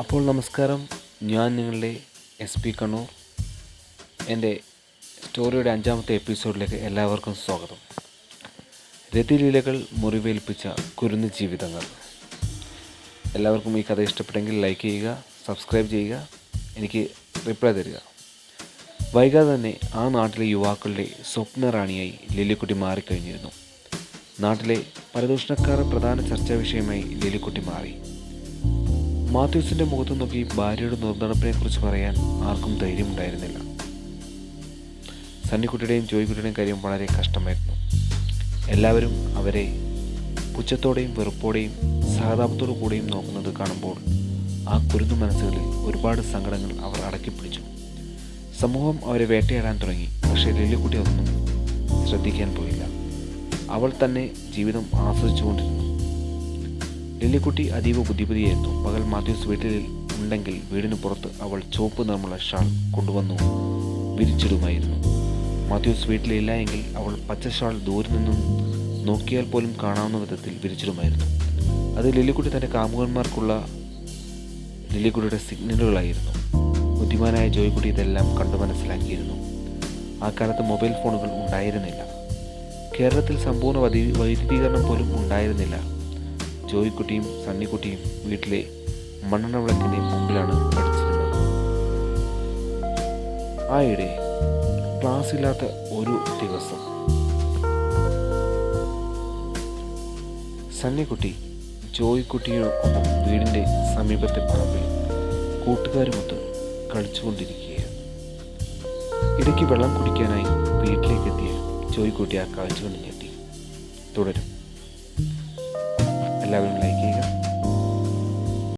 അപ്പോൾ നമസ്കാരം, ഞാൻ നിങ്ങളുടെ SP കണ്ണൂർ. എൻ്റെ സ്റ്റോറിയുടെ 5ാമത്തെ എപ്പിസോഡിലേക്ക് എല്ലാവർക്കും സ്വാഗതം. രതിലീലകൾ മുറിവേൽപ്പിച്ച കുരുന്ന് ജീവിതങ്ങൾ. എല്ലാവർക്കും ഈ കഥ ഇഷ്ടപ്പെട്ടെങ്കിൽ ലൈക്ക് ചെയ്യുക, സബ്സ്ക്രൈബ് ചെയ്യുക, എനിക്ക് റിപ്ലൈ തരിക. വൈകാതെ തന്നെ ആ നാട്ടിലെ യുവാക്കളുടെ സ്വപ്നറാണിയായി ലില്ലിക്കുട്ടി മാറിക്കഴിഞ്ഞിരുന്നു. നാട്ടിലെ പരദൂഷണക്കാർ പ്രധാന ചർച്ചാ വിഷയമായി ലില്ലിക്കുട്ടി മാറി. മാത്യൂസിൻ്റെ മുഖത്ത് നോക്കി ഭാര്യയുടെ നിർദ്ദണപ്പിനെക്കുറിച്ച് പറയാൻ ആർക്കും ധൈര്യമുണ്ടായിരുന്നില്ല. സണ്ണിക്കുട്ടിയുടെയും ജോയിക്കുട്ടിയുടെയും കാര്യം വളരെ കഷ്ടമായിരുന്നു. എല്ലാവരും അവരെ പുച്ഛത്തോടെയും വെറുപ്പോടെയും സഹതാപത്തോടു കൂടെയും നോക്കുന്നത് കാണുമ്പോൾ ആ കുരുന്നു മനസ്സുകളിൽ ഒരുപാട് സങ്കടങ്ങൾ അവർ അടക്കിപ്പിടിച്ചു. സമൂഹം അവരെ വേട്ടയാടാൻ തുടങ്ങി. പക്ഷേ ലില്ലിക്കുട്ടി അതൊന്നും ശ്രദ്ധിക്കാൻ പോയില്ല. അവൾ തന്നെ ജീവിതം ആസ്വദിച്ചുകൊണ്ടിരുന്നു. ലില്ലിക്കുട്ടി അതീവ ബുദ്ധിപതിയായിരുന്നു. പകൽ മാത്യൂസ് വീട്ടിൽ ഉണ്ടെങ്കിൽ വീടിന് പുറത്ത് അവൾ ചുവപ്പ് നിറമുള്ള ഷാൾ കൊണ്ടുവന്നു വിരിച്ചിടുമായിരുന്നു. മാത്യൂസ് വീട്ടിലില്ല എങ്കിൽ അവൾ പച്ച ഷാൾ ദൂരെ നിന്നും നോക്കിയാൽ പോലും കാണാവുന്ന വിധത്തിൽ വിരിച്ചിടുമായിരുന്നു. അത് ലില്ലിക്കുട്ടി തൻ്റെ കാമുകന്മാർക്കുള്ള ലില്ലിക്കുട്ടിയുടെ സിഗ്നലുകളായിരുന്നു. ബുദ്ധിമാനായ ജോയിക്കുട്ടി ഇതെല്ലാം കണ്ടു മനസ്സിലാക്കിയിരുന്നു. ആ കാലത്ത് മൊബൈൽ ഫോണുകൾ ഉണ്ടായിരുന്നില്ല. കേരളത്തിൽ സമ്പൂർണ്ണ വൈദ്യുതീകരണം പോലും ഉണ്ടായിരുന്നില്ല. ജോയിക്കുട്ടിയും സണ്ണിക്കുട്ടിയും വീട്ടിലെ മണ്ണെണ്ണ വിളക്കിൻ്റെ മുമ്പിലാണ് പഠിച്ചിരുന്നത്. ആയിടെ ക്ലാസ്സില്ലാത്ത ഒരു ദിവസം സണ്ണിക്കുട്ടി ജോയിക്കുട്ടിയോടൊപ്പം വീടിൻ്റെ സമീപത്തെ പറമ്പിൽ കൂട്ടുകാരുമൊത്ത് കളിച്ചുകൊണ്ടിരിക്കുകയായിരുന്നു. ഇടയ്ക്ക് വെള്ളം കുടിക്കാനായി വീട്ടിലേക്കെത്തിയ ജോയിക്കുട്ടി ആ കാഴ്ച കൊണ്ട് ഞെട്ടി. തുടരും. എല്ലാവരും ലൈക്ക് ചെയ്യുക.